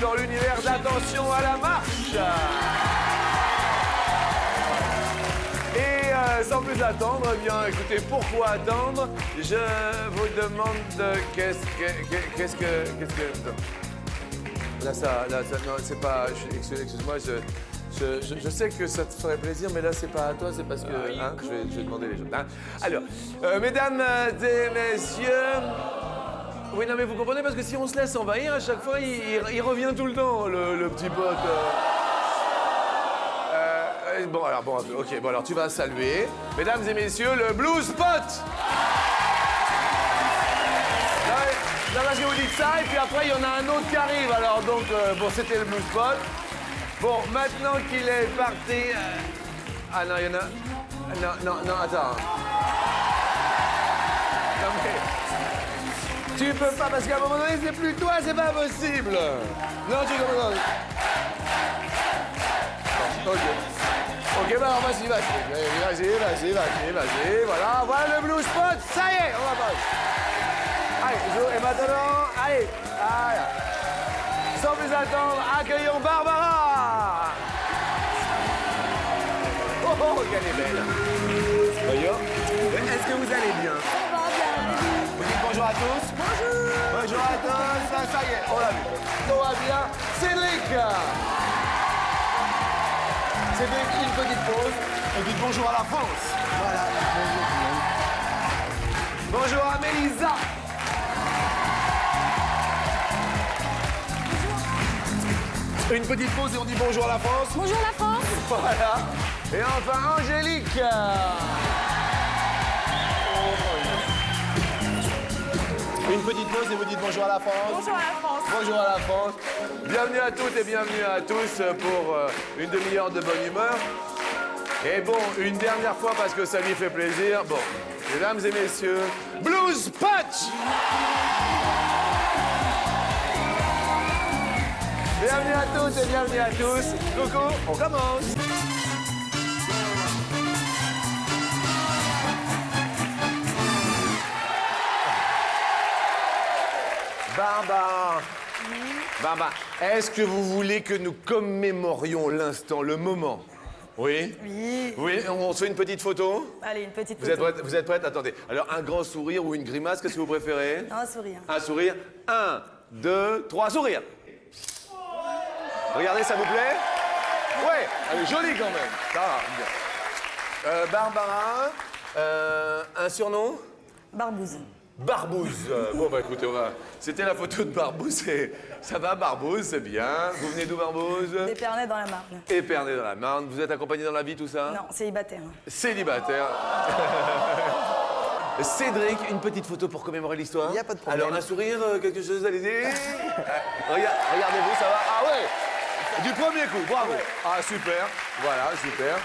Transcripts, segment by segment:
dans l'univers d'Attention à la marche. Et sans plus attendre, eh bien, écoutez, pourquoi attendre? Je vous demande qu'est-ce que... Là, non, c'est pas... Excuse-moi, je sais que ça te ferait plaisir, mais là, c'est pas à toi, c'est parce que... Hein, je vais demander les choses. Hein. Alors, mesdames et messieurs... Oui, non, mais vous comprenez, parce que si on se laisse envahir, à chaque fois, il revient tout le temps, le petit pote. Bon, alors, bon, ok, bon, alors tu vas saluer. Mesdames et messieurs, le Blue Spot! Non, parce que vous dites ça, et puis après, il y en a un autre qui arrive. Alors, donc, bon, c'était le Blue Spot. Bon, maintenant qu'il est parti... Ah non, il y en a... Non, attends. Non, mais... Tu peux pas, parce qu'à un moment donné, c'est plus toi, c'est pas possible. Non, tu comprends. Ok. Ok, bah alors vas-y, voilà, voilà le Blue Spot, ça y est, on va pas. Allez, et maintenant, allez. Sans plus attendre, accueillons Barbara. Oh, qu'elle est belle. Voyons. Est-ce que vous allez bien? Ça va bien. Vous dites bonjour à tous. Bonjour. Bonjour à tous, ça y est, on l'a vu. Tout va bien. Cédric. Cédric, une petite pause. Et dites bonjour à la France. Voilà, bonjour tout le monde. Bonjour à Mélisa. Une petite pause et on dit bonjour à la France. Bonjour la France. Voilà. Et enfin Angélique. Une petite pause et vous dites bonjour à la France. Bonjour à la France. Bonjour à la France. Bienvenue à toutes et bienvenue à tous pour une demi-heure de bonne humeur. Et bon, une dernière fois parce que ça lui fait plaisir. Bon, mesdames et messieurs, Blues Patch. Bienvenue à toutes et bienvenue à tous. Coucou, on commence. Barbara, est-ce que vous voulez que nous commémorions l'instant, le moment? Oui? Oui. Oui, on se fait une petite photo? Allez, une petite Vous photo. êtes prête? Attendez. Alors, un grand sourire ou une grimace, qu'est-ce que vous préférez? Un sourire. Un sourire. 1, 2, 3, sourire. Regardez, ça vous plaît? Ouais, elle est jolie quand même. Ça va, bien. Barbara, un surnom? Barbouze. Barbouze. Bon, bah écoutez, c'était la photo de Barbouze. Et... Ça va, Barbouze, c'est bien. Vous venez d'où, Barbouze? Épernay dans la Marne. Épernay dans la Marne. Vous êtes accompagné dans la vie, tout ça? Non, célibataire. Célibataire. Cédric, une petite photo pour commémorer l'histoire. Il n'y a pas de problème. Alors, un sourire, quelque chose, allez-y. Regardez-vous, ça va? Ah ouais! Du premier coup, bravo. Ah, super. Voilà, super.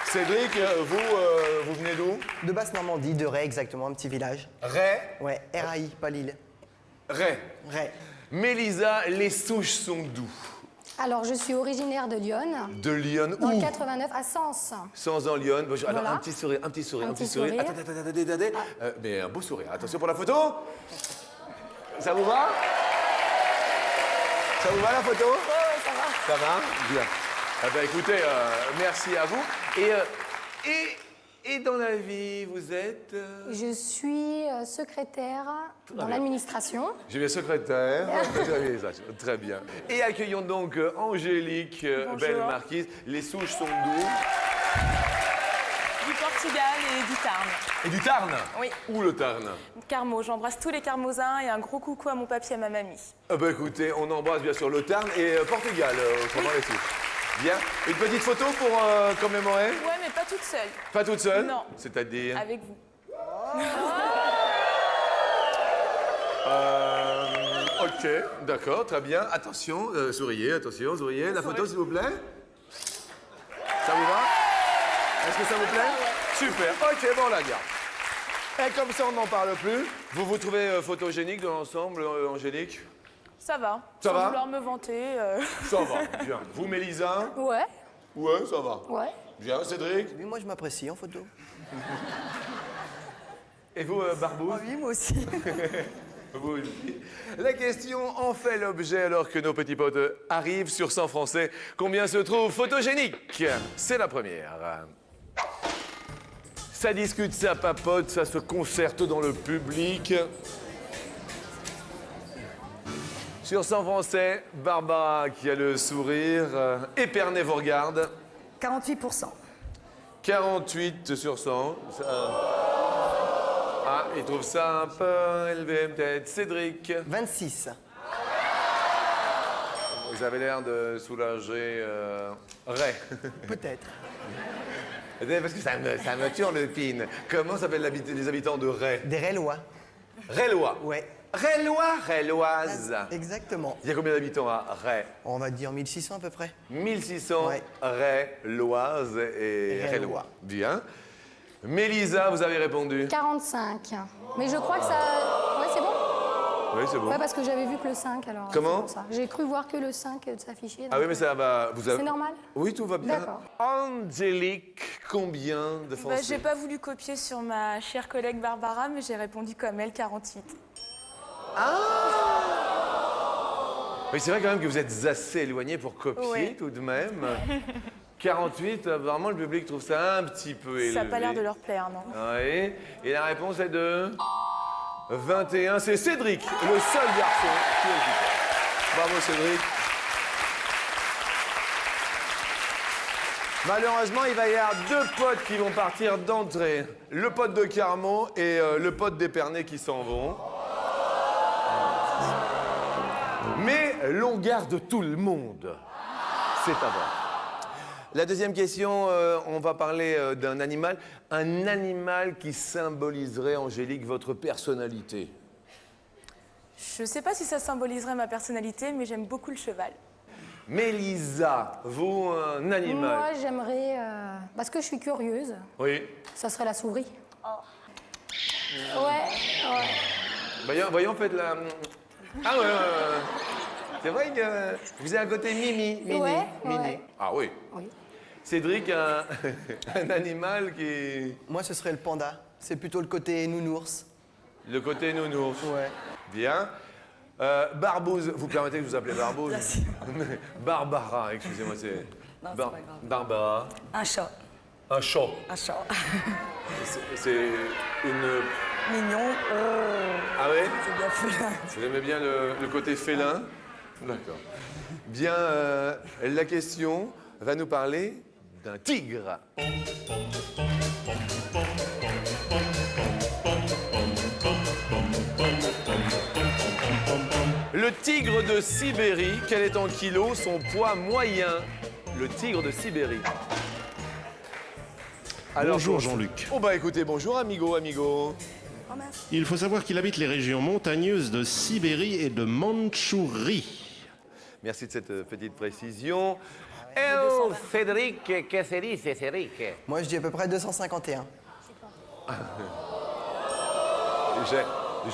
Cédric, vous venez d'où? De Basse-Normandie, de Ray exactement, un petit village. Ray. Ouais, R-A-I, pas Lille. Ray. Ray. Mélisa, les souches sont d'où? Alors, je suis originaire de Lyon, De Lyon. dans Où? le 89 à Sens. Sans en Lyon. Bonjour. Alors, Voilà. un petit sourire. Un petit sourire. Attendez. Mais un beau sourire. Attention pour la photo. Ça vous va? Ça vous va la photo? Ouais, ça va. Ça va? Bien. Eh ben, écoutez, merci à vous. Et dans la vie, vous êtes... Je suis secrétaire dans l'administration. J'ai bien secrétaire. Très bien. Et accueillons donc Angélique, belle marquise. Les souches sont d'où? Du Portugal et du Tarn. Et du Tarn? Oui. Où le Tarn? Carmo, j'embrasse tous les Carmosins et un gros coucou à mon papy et à ma mamie. Ah bah écoutez, on embrasse bien sûr le Tarn et Portugal, autrement les souches. Bien. Une petite photo pour commémorer? Ouais, mais pas toute seule. Pas toute seule? Non. C'est-à-dire? Avec vous. Ok, d'accord, très bien. Attention, souriez, attention, souriez. La photo, s'il vous plaît. Ça vous va? Est-ce que ça vous plaît? Super, ok, bon, on la garde. Et comme ça, on n'en parle plus. Vous vous trouvez photogénique dans l'ensemble, Angélique? Ça va. Ça Sans va vouloir me vanter. Ça va, bien. Vous, Mélisa? Ouais, Ouais, ça va. ouais. Bien, Cédric? Oui, moi je m'apprécie en photo. Et vous, Barbouze? Oui, moi aussi. Vous aussi. La question en fait l'objet alors que nos petits potes arrivent sur 100 français. Combien se trouve photogénique? C'est la première. Ça discute, ça papote, ça se concerte dans le public. Sur 100 français, Barbara qui a le sourire, Épernay vous regarde. 48%. 48 sur 100. Ah, il trouve ça un peu élevé peut-être. Cédric, 26. vous avez l'air de soulager Ray. Peut-être. Parce que ça me turlupine. Comment s'appellent les habitants de Ray? Des Rélois. Raylois. Ouais. Raylois, Rayloise. Exactement. Il y a combien d'habitants à Ray? On va dire 1600 à peu près. 1600 Ouais. Rayloises et Raylois. Raylois. Bien. Mélisa, vous avez répondu? 45. Mais je crois que ça... Ouais, c'est bon? Oui, c'est bon. Ouais, parce que j'avais vu que le 5, alors... Comment? c'est pour ça. J'ai cru voir que le 5 s'affichait. Ah oui, mais ça va. C'est normal? Oui, tout va bien. D'accord. Angélique, combien de Bah, Français? j'ai pas voulu copier sur ma chère collègue Barbara, mais j'ai répondu comme elle, 48. Mais c'est vrai quand même que vous êtes assez éloigné pour copier Ouais. tout de même. 48, vraiment le public trouve ça un petit peu élevé. Ça n'a pas l'air de leur plaire, non? Oui. Et la réponse est de 21. C'est Cédric, le seul garçon qui est occupé. Bravo Cédric. Malheureusement, il va y avoir deux potes qui vont partir d'entrée. Le pote de Carmont et le pote d'Épernay qui s'en vont. Mais l'on garde tout le monde. C'est à voir. La deuxième question, on va parler d'un animal. Un animal qui symboliserait, Angélique, votre personnalité. Je sais pas si ça symboliserait ma personnalité, mais j'aime beaucoup le cheval. Mélisa, vous, un animal. Moi, j'aimerais... Parce que je suis curieuse, Oui. ça serait la souris. Ouais. Voyons, faites la... Ah ouais. C'est vrai que vous avez à côté Mimi. Mini. Ouais, Mini. ouais. Ah oui. Oui. Cédric, un animal qui... Moi, ce serait le panda. C'est plutôt le côté nounours. Le côté nounours. Ouais. Bien. Barbouze, vous permettez que je vous appelle Barbouze? Barbara, excusez-moi, c'est... Non, c'est pas grave. Barbara. Un chat. Un chat. Un chat. C'est une... Mignon. Ah ouais? C'est bien félin. Vous aimez bien le côté félin? D'accord. Bien, la question va nous parler d'un tigre. Le tigre de Sibérie, quel est en kilos son poids moyen? Le tigre de Sibérie. Bonjour Jean-Luc. Oh bah écoutez, bonjour amigo. Il faut savoir qu'il habite les régions montagneuses de Sibérie et de Mandchourie. Merci de cette petite précision. Cédric, qu'est-ce que c'est, Cédric? Moi, je dis à peu près 251.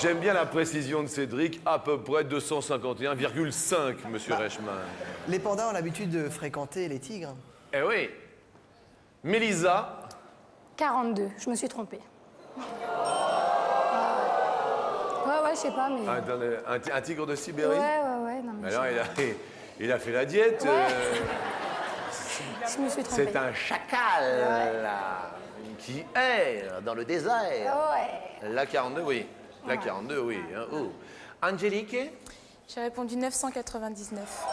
J'aime bien la précision de Cédric, à peu près 251,5, monsieur Reichmann. Les pandas ont l'habitude de fréquenter les tigres. Eh oui. Mélisa, 42, je me suis trompée. Ouais, je sais pas, mais... attendez, un tigre de Sibérie? Ouais, non, mais Alors, il a fait la diète. je me suis trompée. C'est un chacal qui erre dans le désert. Ouais. La 42, oui. La 42, oui. Hein. Oh. Angélique? J'ai répondu 999.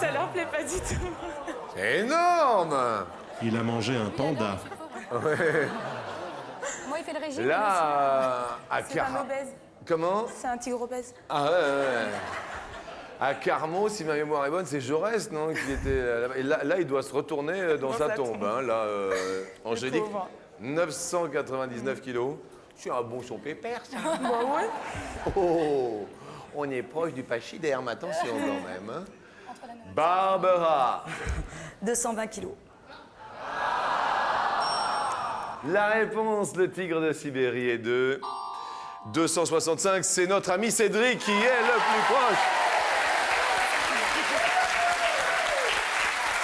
Ça leur plaît pas du tout. C'est énorme! Il a mangé un panda. Moi, il fait le régime. Là, à C'est un obèse. Comment? C'est un tigre obèse. Ah ouais. À Carmont, si ma mémoire est bonne, c'est Jaurès, non? Qui était là-bas. Et là, il doit se retourner dans sa tombe. Hein, là, Angélique, pauvre. 999 kilos. C'est un bon son pépère, ça. Bah ouais. Oh, on est proche du pachyderme, attention quand même. Hein. Barbara, 220 kilos. la réponse, le tigre de Sibérie est de 265. C'est notre ami Cédric qui est le plus proche.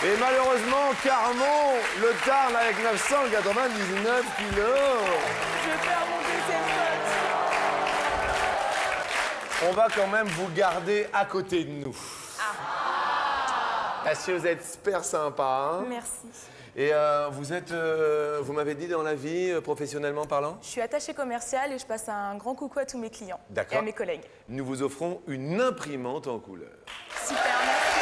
Et malheureusement, Carmon, le Tarn avec 999 kilos. Je perds mon deuxième pote. On va quand même vous garder à côté de nous. Parce que vous êtes super sympa. Hein. Merci. Et vous m'avez dit dans la vie, professionnellement parlant? Je suis attachée commerciale et je passe un grand coucou à tous mes clients et D'accord. à mes collègues. Nous vous offrons une imprimante en couleur. Super, merci.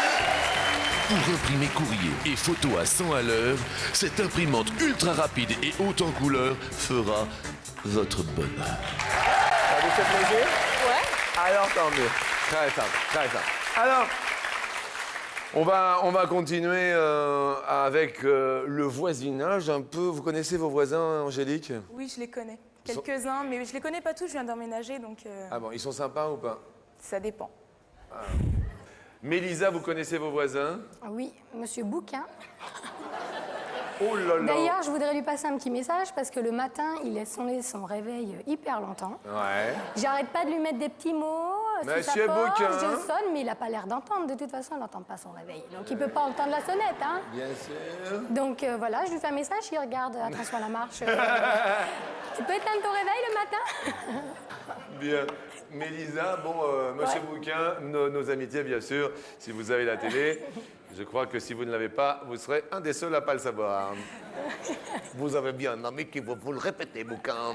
Pour imprimer courrier et photos à 100 à l'heure, cette imprimante ultra rapide et haute en couleur fera votre bonheur. Ça vous fait plaisir? Ouais. Alors tant mieux. Très simple, très simple. Alors, on va continuer avec le voisinage un peu. Vous connaissez vos voisins, Angélique? Oui, je les connais. Quelques-uns, mais je les connais pas tous, je viens d'emménager, donc Ah bon, ils sont sympas ou pas? ça dépend. Mélisa, vous connaissez vos voisins? Oui, monsieur Bouquin. Oh là là. D'ailleurs, je voudrais lui passer un petit message parce que le matin, il laisse sonner son réveil hyper longtemps. Ouais. J'arrête pas de lui mettre des petits mots. sous sa Monsieur porte, Bouquin. je le sonne, mais il a pas l'air d'entendre. De toute façon, il n'entend pas son réveil. Donc, il peut pas entendre la sonnette, hein. Bien sûr. Donc, voilà, je lui fais un message, il regarde, attention à la marche. Tu peux éteindre ton réveil le matin? Bien. Mélisa, bon, Monsieur Bouquin, nos amitiés, bien sûr. Si vous avez la télé, je crois que si vous ne l'avez pas, vous serez un des seuls à pas le savoir. Vous avez bien un ami qui va vous le répéter, Bouquin.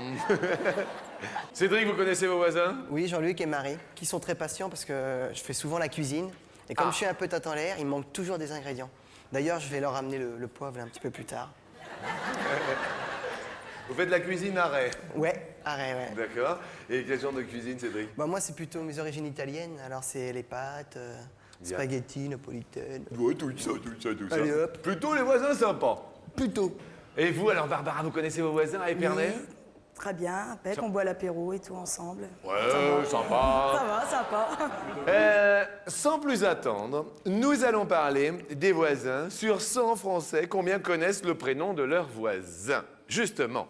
Cédric, vous connaissez vos voisins? Oui, Jean-Luc et Marie, qui sont très patients parce que je fais souvent la cuisine. Et comme je suis un peu tâte en l'air, il me manque toujours des ingrédients. D'ailleurs, je vais leur amener le poivre un petit peu plus tard. Vous faites de la cuisine arrêt. Ouais, arrêt, ouais. D'accord. Et quel genre de cuisine, Cédric? Bah, moi, c'est plutôt mes origines italiennes. Alors, c'est les pâtes, Bien. spaghetti, napolitaine. Oui, tout ça. Allez, hop. Plutôt les voisins sympas. Plutôt. Et vous, alors, Barbara, vous connaissez vos voisins à Épernay? Oui, très bien. Impec, on boit l'apéro et tout ensemble. Ouais, sympa. Ça va, sympa. Sans plus attendre, nous allons parler des voisins. Sur 100 Français, combien connaissent le prénom de leurs voisins? Justement.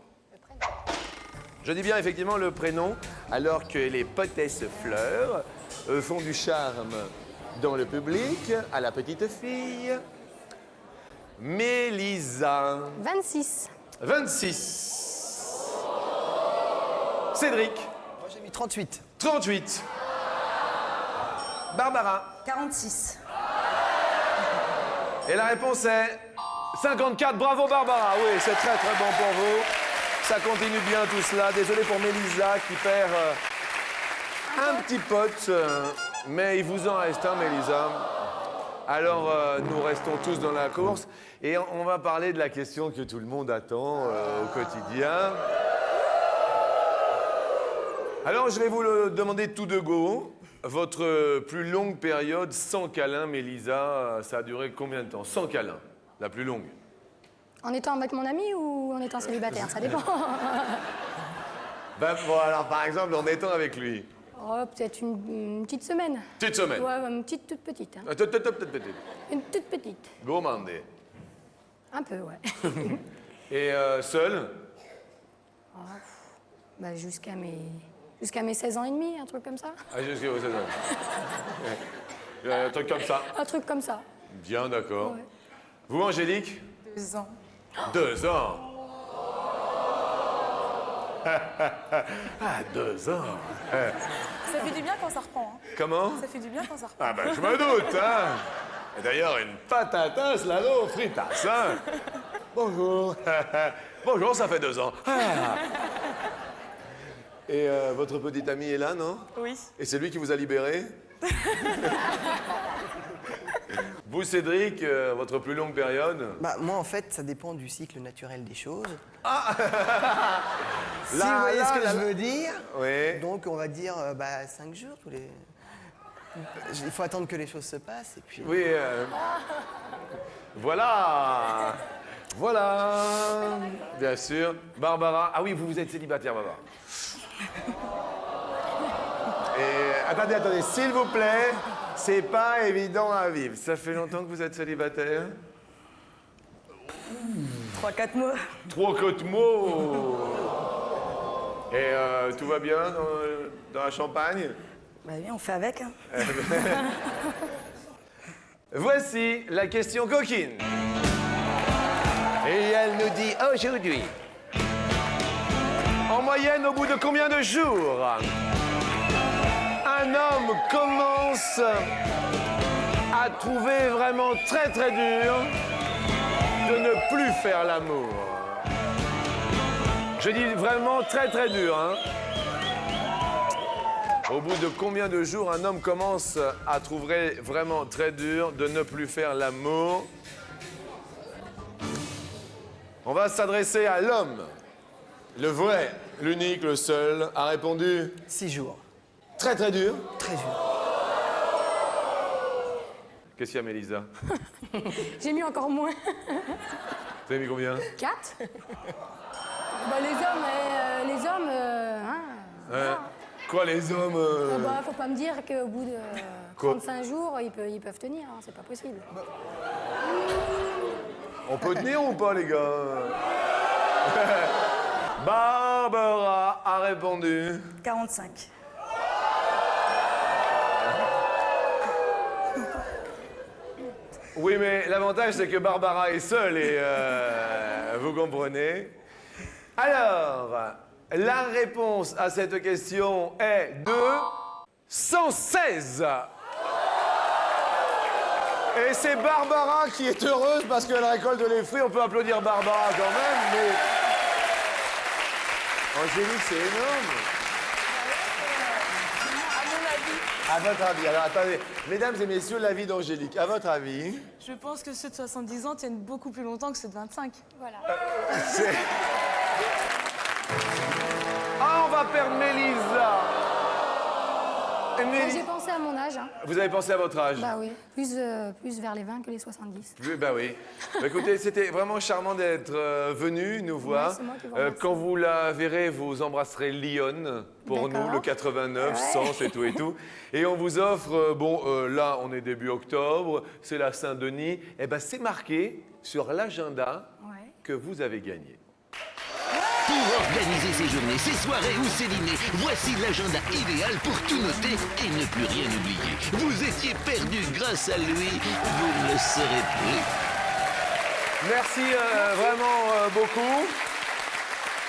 Je dis bien effectivement le prénom, alors que les potesses fleurs font du charme dans le public à la petite fille. Mélisa. 26. 26. Cédric. Moi, j'ai mis 38. 38. Barbara. 46. Et la réponse est 54. Bravo Barbara. Oui, c'est très très bon pour vous. Ça continue bien tout cela. Désolé pour Mélisa qui perd un petit pote. Mais il vous en reste un, Mélisa. Alors, nous restons tous dans la course. Et on va parler de la question que tout le monde attend au quotidien. Alors, je vais vous le demander tout de go. Votre plus longue période sans câlin, Mélisa, ça a duré combien de temps? Sans câlin, la plus longue. En étant avec mon ami ou en étant célibataire, ça dépend. Ben, bon, alors, par exemple, en étant avec lui. Oh, peut-être une petite semaine. Petite semaine. Ouais, une petite, toute petite. Hein. Petite. Une toute petite. Gourmandé. Un peu, ouais. Et seul? Bah, jusqu'à mes 16 ans et demi, un truc comme ça. Ah, jusqu'à vos 16 ans. Un truc comme ça. Un truc comme ça. Bien, d'accord. Ouais. Vous, Angélique? 2 ans. 2 ans. Ah, 2 ans. Ça fait du bien quand ça reprend. Hein. Comment? Ça fait du bien quand ça reprend. Ah ben, je me doute, hein. Et d'ailleurs, une patatas, là, l'eau, fritas, hein. Bonjour. Bonjour, ça fait 2 ans. Ah. Et votre petit ami est là, non? Oui. Et c'est lui qui vous a libéré? Vous, Cédric, votre plus longue période? Bah, moi, en fait, ça dépend du cycle naturel des choses. Si Là, vous voyez là, ce que là, je là. veux dire. Oui. Donc, on va dire 5 jours tous les... Il faut attendre que les choses se passent et puis... Oui. Voilà. Voilà. Bien sûr. Barbara. Ah oui, vous êtes célibataire, Barbara. Et attendez, s'il vous plaît, c'est pas évident à vivre. Ça fait longtemps que vous êtes célibataire? 3-4 mois. 3-4 mots. Et tout va bien dans la Champagne? Bah oui, on fait avec. Hein. Voici la question coquine. Et elle nous dit aujourd'hui. En moyenne, au bout de combien de jours un homme commence à trouver vraiment très très dur de ne plus faire l'amour? Je dis vraiment très très dur, hein. Au bout de combien de jours un homme commence à trouver vraiment très dur de ne plus faire l'amour? On va s'adresser à l'homme. Le vrai, l'unique, le seul, a répondu 6 jours. très très dur. Très dur. Qu'est-ce qu'il y a, Mélisa? J'ai mis encore moins. Vous avez mis combien? 4. Bah, les hommes, hein. Quoi, les hommes Bah, faut pas me dire qu'au bout de Quoi 35 jours, ils peuvent tenir, hein, c'est pas possible. On peut tenir ou pas, les gars? Barbara a répondu 45. Oui, mais l'avantage, c'est que Barbara est seule et vous comprenez. Alors, la réponse à cette question est de 116. Et c'est Barbara qui est heureuse parce qu'elle récolte les fruits. On peut applaudir Barbara quand même, mais... Angélique, c'est énorme. À votre avis, alors attendez, mesdames et messieurs, l'avis d'Angélique, à votre avis? Je pense que ceux de 70 ans tiennent beaucoup plus longtemps que ceux de 25. Voilà. Ah, on va perdre Mélisa. J'ai pensé à mon âge, hein. Vous avez pensé à votre âge? Bah oui, plus vers les 20 que les 70. Bah oui. Bah, écoutez, c'était vraiment charmant d'être venu nous voir. Ouais, c'est moi qui vous remercie. Quand vous la verrez, vous embrasserez Lyon pour D'accord. nous, le 89, Ouais. Sens et tout et tout. Et on vous offre, là, on est début octobre, c'est la Saint-Denis. Eh ben, c'est marqué sur l'agenda Ouais. que vous avez gagné. Pour organiser ces journées, ces soirées ou ces dîners, voici l'agenda idéal pour tout noter et ne plus rien oublier. Vous étiez perdu grâce à lui, vous ne le serez plus. Merci vraiment beaucoup.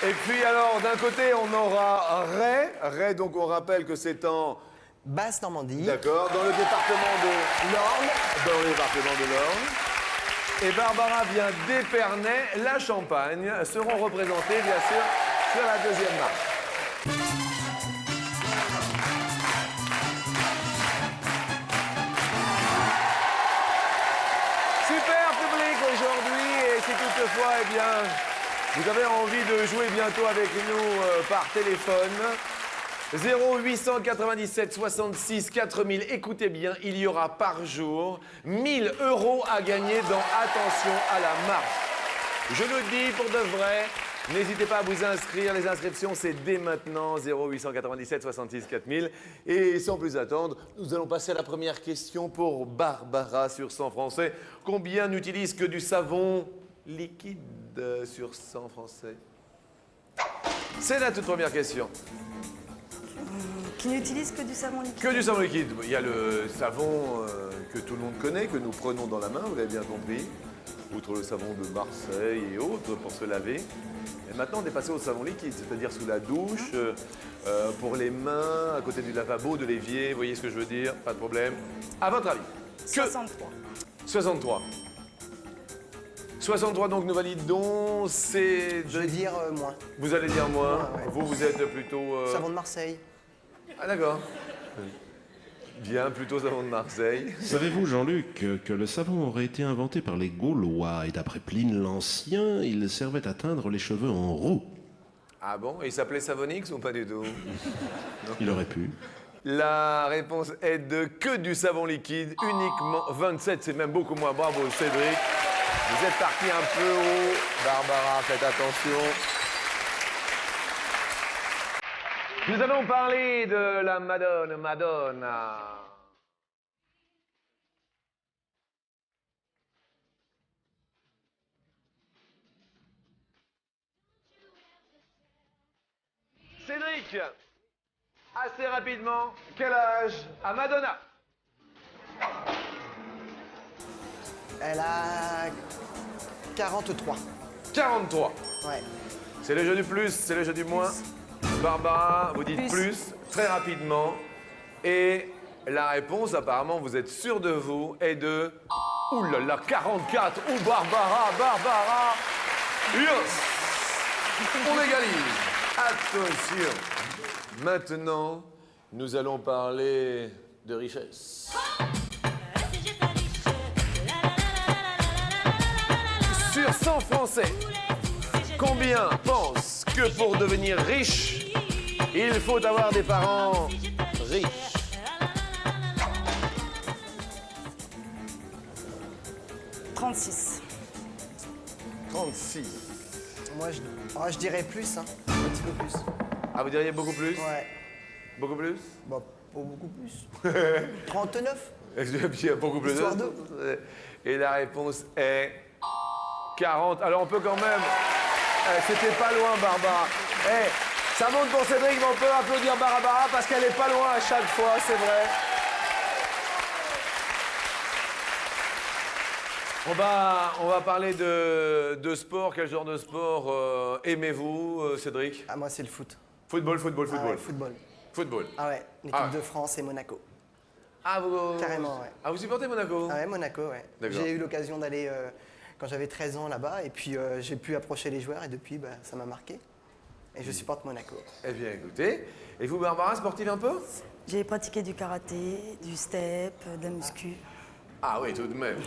Et puis alors, d'un côté, on aura Ray. Ray, donc on rappelle que c'est en... Basse-Normandie. D'accord, dans le département de l'Orne. Dans le département de l'Orne. Et Barbara vient d'Épernay. La Champagne seront représentés, bien sûr, sur la deuxième marche. Super public aujourd'hui. Et si toutefois, eh bien, vous avez envie de jouer bientôt avec nous par téléphone, 0897 66 4000. Écoutez bien, il y aura par jour 1000 € à gagner dans Attention à la marche. Je le dis pour de vrai, n'hésitez pas à vous inscrire. Les inscriptions, c'est dès maintenant, 0897 66 4000. Et sans plus attendre, nous allons passer à la première question pour Barbara sur 100 français. Combien n'utilisent que du savon liquide sur 100 français? C'est la toute première question. Qui n'utilise que du savon liquide. Que du savon liquide. Il y a le savon que tout le monde connaît, que nous prenons dans la main, vous l'avez bien compris. Outre le savon de Marseille et autres pour se laver. Et maintenant, on est passé au savon liquide, c'est-à-dire sous la douche, pour les mains, à côté du lavabo, de l'évier. Vous voyez ce que je veux dire? Pas de problème. À votre avis? 63. 63. 63, donc nous validons. C'est... Je vais dire moins. Vous allez dire moins. Ouais, ouais. Vous êtes plutôt... Savon de Marseille. Ah d'accord. Bien, plutôt savon de Marseille. Savez-vous, Jean-Luc, que le savon aurait été inventé par les Gaulois et d'après Pline l'Ancien, il servait à teindre les cheveux en roux? Ah bon? Et il s'appelait Savonix ou pas du tout? Il aurait pu. La réponse est de que du savon liquide, uniquement 27, c'est même beaucoup moins. Bravo Cédric. Vous êtes parti un peu haut. Barbara, faites attention. Nous allons parler de la Madonna. Cédric, assez rapidement, quel âge a Madonna? Elle a 43. 43. Ouais. C'est le jeu du plus, c'est le jeu du moins. Barbara, vous dites plus, très rapidement. Et la réponse, apparemment, vous êtes sûr de vous, est de... Ouh là là, 44. Ouh, Barbara. Yes. On égalise. Attention. Maintenant, nous allons parler de richesse. Sur 100 Français, combien pensent que pour devenir riche, il faut avoir des parents riches? 36. 36. Moi, je dirais plus, hein. Un petit peu plus. Ah, vous diriez beaucoup plus? Ouais. Beaucoup plus? Bah, pas beaucoup plus. 39. Beaucoup plus. Histoire d'eux. Et la réponse est 40. Alors on peut quand même... C'était pas loin, Barbara. Ça monte pour Cédric, mais on peut applaudir Barbara parce qu'elle est pas loin à chaque fois, c'est vrai. On va parler de sport. Quel genre de sport aimez-vous, Cédric? Ah, moi, c'est le foot. Football. Ah ouais, football. Football. Ah ouais, l'équipe Ah ouais. de France et Monaco. Ah, vous... Carrément, ouais. Ah, vous supportez Monaco? Ah ouais, Monaco, ouais. D'accord. J'ai eu l'occasion d'aller quand j'avais 13 ans là-bas et puis j'ai pu approcher les joueurs et depuis, bah, ça m'a marqué. Et je supporte Monaco. Eh bien, écoutez. Et vous, Barbara, sportive un peu? J'ai pratiqué du karaté, du step, de la muscu. Ah oui, tout de même.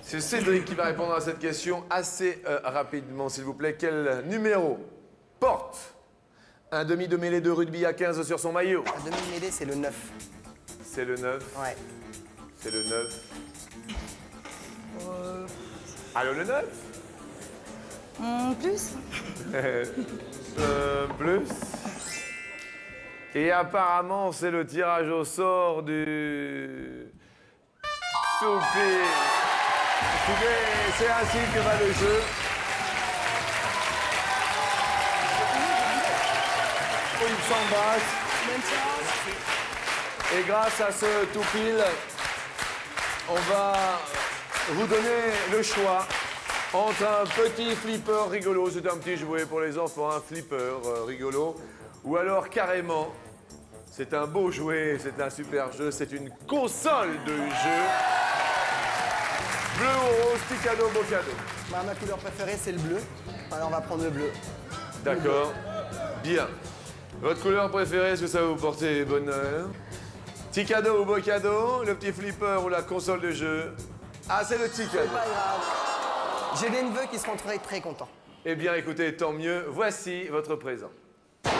C'est Cédric qui va répondre à cette question assez rapidement, s'il vous plaît. Quel numéro porte un demi de mêlée de rugby à 15 sur son maillot? La demi-mêlée, c'est le 9. C'est le 9. Ouais. C'est le 9. Allô, le 9? Plus. Plus. Et apparemment, c'est le tirage au sort du... Toupie. Écoutez, c'est ainsi que va le jeu. Ils s'embrassent. Et grâce à ce tout pile, on va vous donner le choix entre un petit flipper rigolo, c'est un petit jouet pour les enfants, un flipper rigolo, ou alors carrément, c'est un beau jouet, c'est un super jeu, c'est une console de jeu. Bleu ou rose, petit cadeau, beau cadeau. Bah, ma couleur préférée, c'est le bleu. Alors on va prendre le bleu. D'accord. Bien. Votre couleur préférée, est-ce que ça va vous porter bonheur? Petit cadeau ou beau cadeau, le petit flipper ou la console de jeu? Ah, c'est le petit cadeau. Pas grave. J'ai des neveux qui seront très contents. Eh bien, écoutez, tant mieux. Voici votre présent.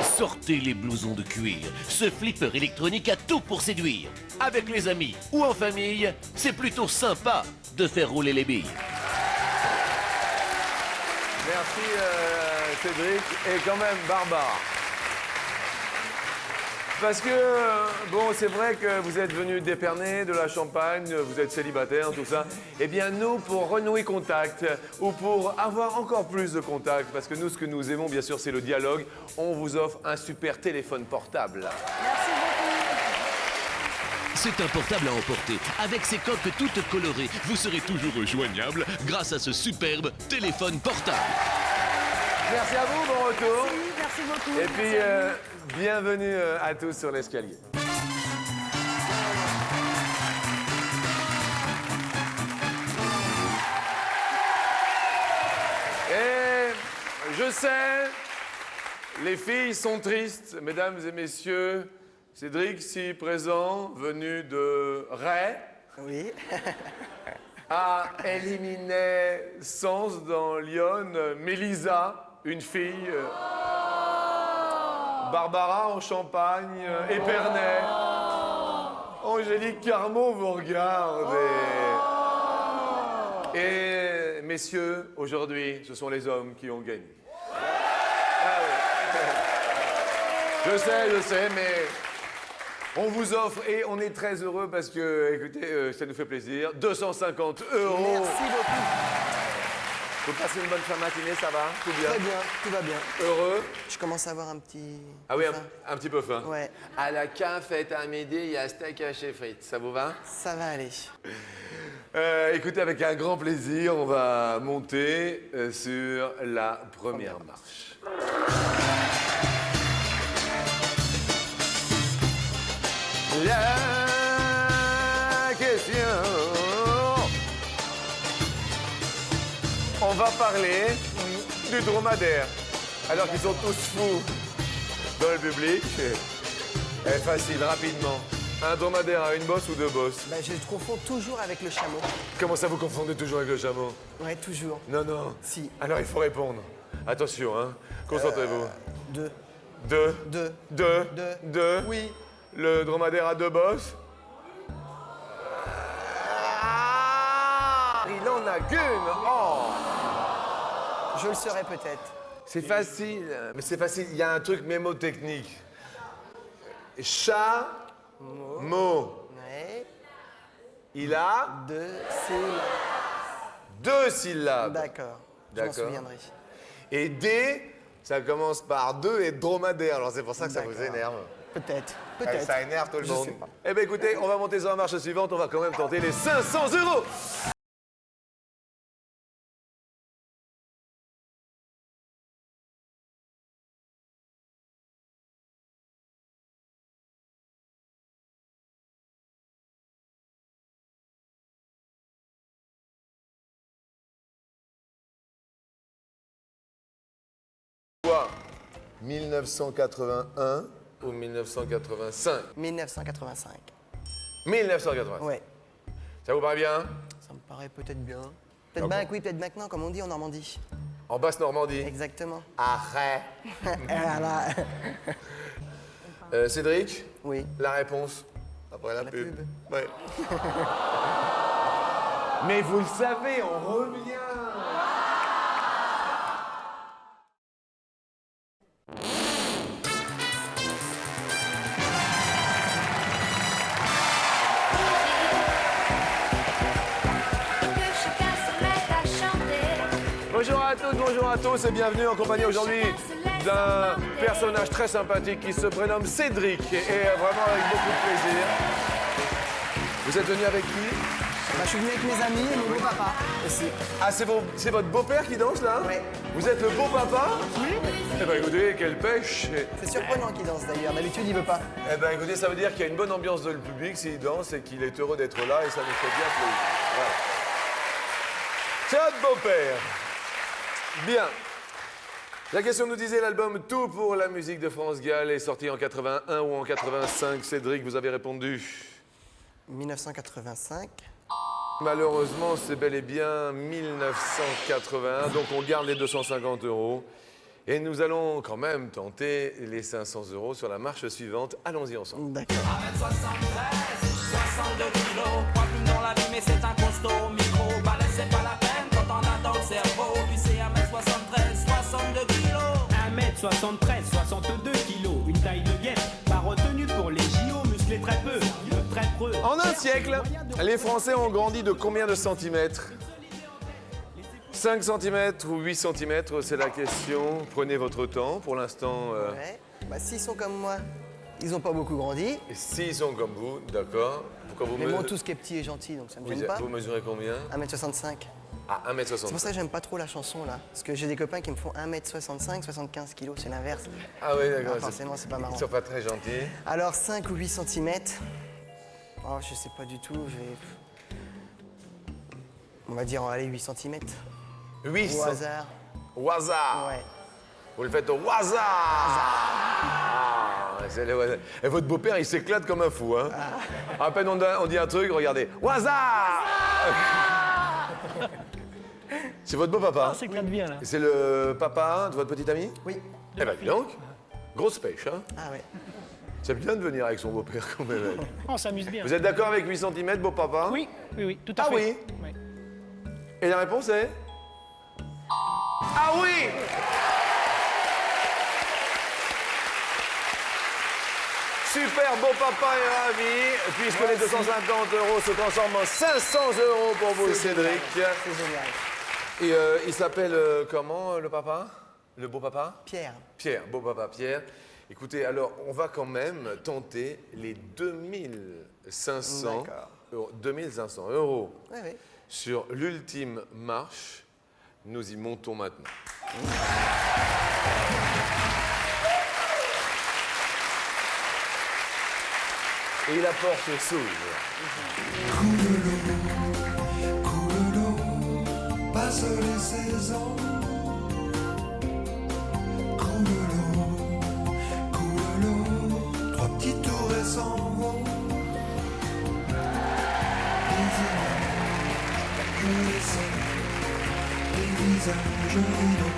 Sortez les blousons de cuir. Ce flipper électronique a tout pour séduire. Avec les amis ou en famille, c'est plutôt sympa de faire rouler les billes. Merci Cédric et quand même Barbara. Parce que, bon, c'est vrai que vous êtes venu déperner de la Champagne, vous êtes célibataire, tout ça. Eh bien, nous, pour renouer contact, ou pour avoir encore plus de contact, parce que nous, ce que nous aimons, bien sûr, c'est le dialogue, on vous offre un super téléphone portable. Merci beaucoup. C'est un portable à emporter. Avec ses coques toutes colorées, vous serez toujours joignable grâce à ce superbe téléphone portable. Merci à vous, bon retour. Merci beaucoup. Et puis, bienvenue à tous sur l'escalier. Et je sais, les filles sont tristes, mesdames et messieurs. Cédric, si présent, venu de Ray, Oui. a éliminé Sens dans Lyon, Mélisa, une fille, Barbara en Champagne, Épernay, Angélique Carmot vous regarde. Et messieurs, aujourd'hui, ce sont les hommes qui ont gagné. Ah oui. Je sais, mais on vous offre, et on est très heureux parce que, écoutez, ça nous fait plaisir, 250 €. Merci beaucoup. Vous passez une bonne fin de matinée, ça va? Tout bien? Très bien, tout va bien. Heureux? Je commence à avoir un petit... Ah oui, faim. un petit peu faim. Ouais, À la cafette à midi, il y a steak haché frites. Ça vous va? ça va aller. Écoutez, avec un grand plaisir, on va monter sur la première marche. La question. On va parler du dromadaire. Alors qu'ils sont tous fous dans le public. Facile, rapidement. Un dromadaire a une bosse ou deux bosses? Bah, je le confonds toujours avec le chameau. Comment ça vous confondez toujours avec le chameau? Ouais, toujours. Non, non. Si. Alors il faut répondre. Attention, hein. Concentrez-vous. Deux. Deux. Deux. Deux. Deux. Deux. Oui. Le dromadaire a deux bosses. Ah, il en a qu'une. Oh. Je le serai peut-être. C'est facile, mais c'est facile. Il y a un truc mémotechnique. Chat, mot. Ouais. Il a Deux syllabes. deux syllabes. D'accord. Je m'en D'accord. souviendrai. Et D, ça commence par deux et dromadaire. Alors c'est pour ça que ça vous D'accord. énerve. Peut-être. Ouais, Peut-être. ça énerve tout le Je monde. sais pas. Eh bien écoutez, on va monter sur la marche suivante. On va quand même tenter les 500 €. Quoi 1981 ou 1985? 1985. 1985. Ouais. Ça vous paraît bien? Ça me paraît peut-être bien. Peut-être bien que oui, peut-être maintenant, comme on dit en Normandie. En Basse-Normandie. Exactement. Arrête. Voilà. Cédric, Oui. la réponse après la La pub. pub. Ouais. Mais vous le savez, on revient. Bonjour à tous et bienvenue en compagnie aujourd'hui d'un personnage très sympathique qui se prénomme Cédric et vraiment avec beaucoup de plaisir. Vous êtes venu avec qui? Bah, je suis venu avec mes amis et mon beau-papa aussi. Ah, c'est votre beau-père qui danse là? Ouais. Vous êtes le beau-papa? Oui. Eh ben écoutez, quelle pêche! C'est surprenant qu'il danse d'ailleurs. D'habitude, il veut pas. Eh ben écoutez, ça veut dire qu'il y a une bonne ambiance dans le public s'il danse et qu'il est heureux d'être là et ça nous fait bien plaisir. Voilà. C'est votre beau-père. Bien. La question nous disait l'album Tout pour la musique de France Gall est sorti en 81 ou en 85. Cédric, vous avez répondu. 1985. Malheureusement, c'est bel et bien 1981, donc on garde les 250 €. Et nous allons quand même tenter les 500 € sur la marche suivante. Allons-y ensemble. D'accord. 62 kilos, pas plus dans la vie, mais c'est un costaud. Micro, balai, c'est pas la peine quand on a dans le cerveau. Lui, c'est 1m73, 62 kilos. 1m73, 62 kilos, une taille de guêpe, pas retenue pour les JO, musclé très peu, très peu. En un siècle, les Français ont grandi de combien de centimètres? 5 cm ou 8 cm, c'est la question. Prenez votre temps. Pour l'instant, Ouais. Bah, s'ils sont comme moi, ils n'ont pas beaucoup grandi. s'ils sont comme vous, d'accord. Pourquoi vous Mais bon, tout ce qui est petit est gentil, donc ça me gêne pas. vous mesurez combien? 1m65. Ah, 1m60. C'est pour ça que j'aime pas trop la chanson là. Parce que j'ai des copains qui me font 1m65, 75 kilos, c'est l'inverse. Ah oui, d'accord. Ah, forcément, c'est pas marrant. Ils sont pas très gentils. Alors 5 ou 8 cm. Oh, je sais pas du tout, on va dire, allez, 8 cm. 8 Au hasard. Au hasard. Ouais. Vous le faites au hasard. Ah, c'est le hasard. Et votre beau-père, il s'éclate comme un fou, hein. À peine on dit un truc, regardez. Au hasard. C'est votre beau-papa? Ça s'éclate bien là. C'est le papa de votre petite amie? Oui. Eh ben, dis donc. Grosse pêche, hein. Ah ouais. C'est bien de venir avec son beau-père quand même. On s'amuse bien. Vous êtes d'accord avec 8 cm, beau-papa? Oui, oui, oui, tout à Ah fait. oui? Oui. Et la réponse est? Ah oui! Super, beau papa est ravi, puisque les 250 € se transforment en 500 € pour vous, Cédric. C'est génial. Et il s'appelle comment, le papa? Le beau papa? Pierre. Pierre, beau papa Pierre. Écoutez, alors, on va quand même tenter les 2500 D'accord. euros. 2500 euros Ouais, ouais. sur l'ultime marche. Nous y montons maintenant. Et la porte s'ouvre. Coule l'eau, passe les saisons. Coule l'eau, trois petits tours et s'en vont. Des visages rideaux.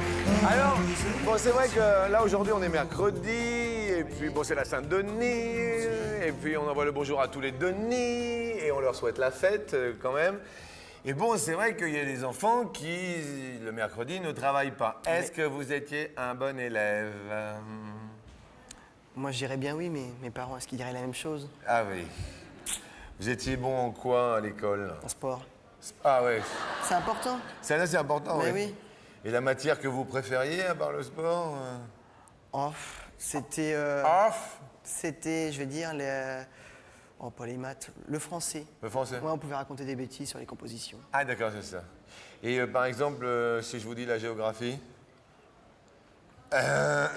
Alors, bon, c'est vrai que là, aujourd'hui, on est mercredi, et puis, bon, c'est la Sainte-Denis, et puis on envoie le bonjour à tous les Denis, et on leur souhaite la fête, quand même. Et bon, c'est vrai qu'il y a des enfants qui, le mercredi, ne travaillent pas. Est-ce que vous étiez un bon élève? Moi, je dirais bien oui, mais mes parents, est-ce qu'ils diraient la même chose? Ah oui. Vous étiez bon en quoi à l'école? En sport. Ah ouais. C'est important. Ça, c'est important, Mais oui. oui. Et la matière que vous préfériez, à part le sport? Oh, c'était... Off. C'était, je vais dire, les... Oh, pas les maths, le français. Le français? Ouais, on pouvait raconter des bêtises sur les compositions. Ah d'accord, c'est ça. Et par exemple, si je vous dis la géographie?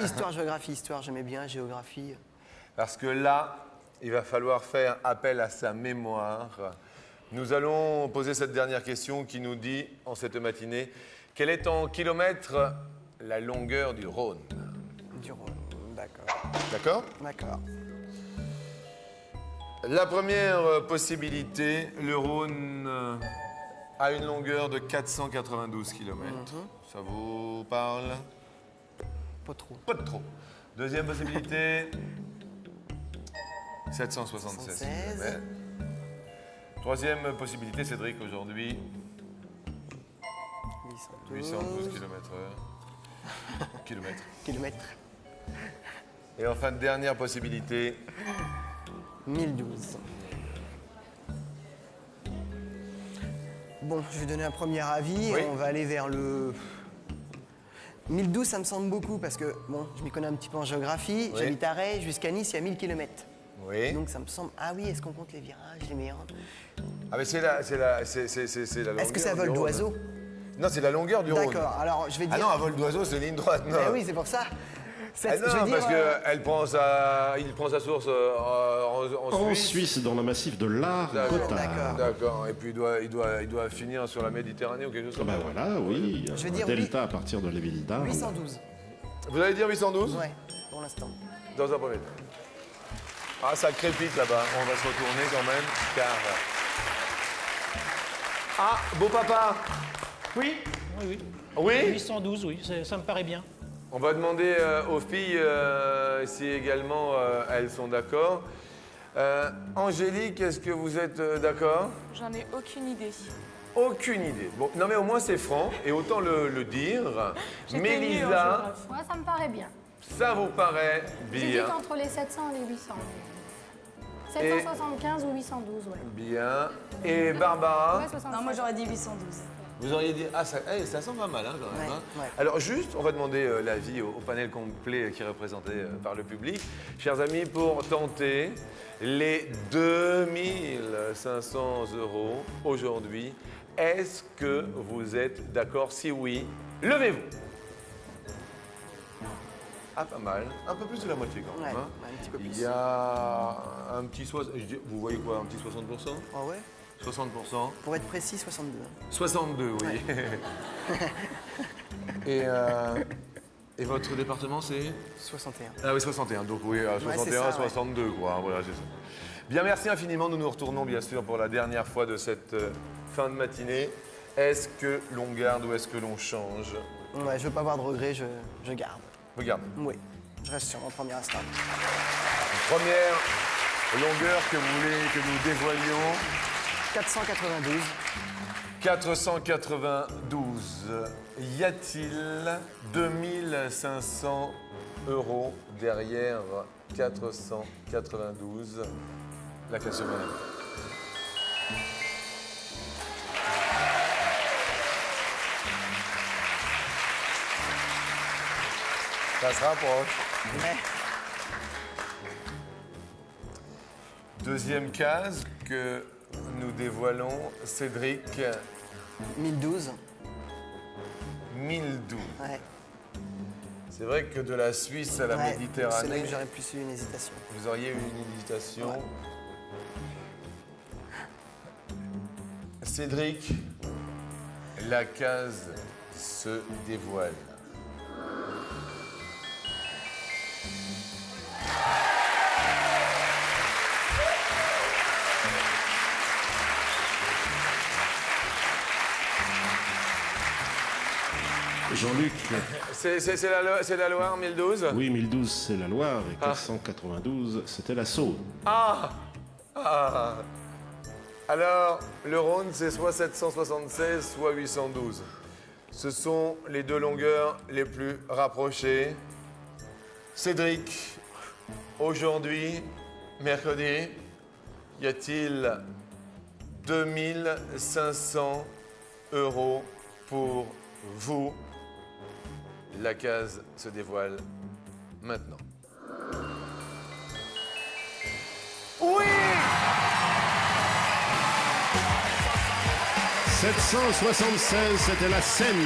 Histoire, géographie, histoire, j'aimais bien, géographie. Parce que là, il va falloir faire appel à sa mémoire. Nous allons poser cette dernière question qui nous dit, en cette matinée, quelle est en kilomètres la longueur du Rhône? Du Rhône, d'accord. D'accord? D'accord. La première possibilité, le Rhône a une longueur de 492 km. Ça vous parle? Pas trop. Pas de trop. Deuxième possibilité, 776 km. Troisième possibilité, Cédric, aujourd'hui, 812 km/h. Kilomètres. Et enfin, dernière possibilité, 1012. Bon, je vais donner un premier avis. Oui. On va aller vers le... 1012, ça me semble beaucoup parce que, bon, je m'y connais un petit peu en géographie. Oui. J'habite à Ray, jusqu'à Nice, il y a 1000 km. oui. Donc ça me semble... Ah oui, est-ce qu'on compte les virages, les méandres? Ah mais c'est la longueur. Est-ce que c'est à du vol Rhône. d'oiseau? Non, c'est la longueur du Rhône. D'accord, alors je vais dire... Ah non, à vol d'oiseau, c'est ligne droite, non. Eh oui, c'est pour ça. Ah Je vais non, dire, parce qu'il prend sa source en En Suisse. Suisse, dans le massif de l'Arc, D'accord. Cottard. D'accord. Et puis il doit finir sur la Méditerranée ou quelque chose Ah comme ben ça. voilà, oui. Je vais un dire delta à partir de la ville d'Arles. 812. Vous allez dire 812? Ouais, pour l'instant. Dans un premier temps. Ah, ça crépite là-bas. On va se retourner quand même, car... Ah, beau papa. Oui, oui, oui. Oui? 812, oui, ça me paraît bien. On va demander aux filles si également elles sont d'accord. Angélique, est-ce que vous êtes d'accord? J'en ai aucune idée. Aucune idée. Bon, non mais au moins c'est franc, et autant le dire. J'étais Mélisa, nulle en géographie. Moi, ça me paraît bien. ça vous paraît J'hésite bien? entre les 700 et les 800. Et- 775 ou 812, ouais. Bien. Et Barbara? Ouais, 75. Non, moi j'aurais dit 812. Vous auriez dit... Ah, ça sent pas mal, hein, quand même. Ouais, hein. ouais. Alors, juste, on va demander l'avis au panel complet qui est représenté par le public. Chers amis, pour tenter les 2500 € aujourd'hui, est-ce que vous êtes d'accord? Si oui, levez-vous. Ah, pas mal. Un peu plus de la moitié, quand même. Ouais, hein. un petit peu plus. Il y a un petit... Vous voyez quoi? Un petit 60%? Ah ouais? 60%? Pour être précis, 62. 62, oui. Et votre département, c'est? 61. Ah oui, 61. Donc oui, à 61, c'est ça, ouais. 62, quoi. Voilà, c'est ça. Bien, merci infiniment. Nous nous retournons, bien sûr, pour la dernière fois de cette fin de matinée. Est-ce que l'on garde ou est-ce que l'on change? Ouais, je veux pas avoir de regrets, je garde. Regardez. Oui, je reste sur mon premier instinct. Première longueur que vous voulez que nous dévoilions. 492. 492. Y a-t-il 2500 € derrière 492? La classe humaine. Ça se rapproche. Ouais. Deuxième case que nous dévoilons. Cédric, 1012. 1012. Ouais. C'est vrai que de la Suisse à la Ouais, c'est là Méditerranée, que j'aurais plus eu une hésitation. vous auriez eu une hésitation. Ouais. Cédric, la case se dévoile. Jean-Luc. C'est la Loire, 1012 Oui, 1012, c'est la Loire, et 492, c'était la Saône. Ah. Alors, le Rhône, c'est soit 776, soit 812. Ce sont les deux longueurs les plus rapprochées. Cédric, aujourd'hui, mercredi, y a-t-il 2500 € pour vous? La case se dévoile maintenant. Oui! 776, c'était la Seine.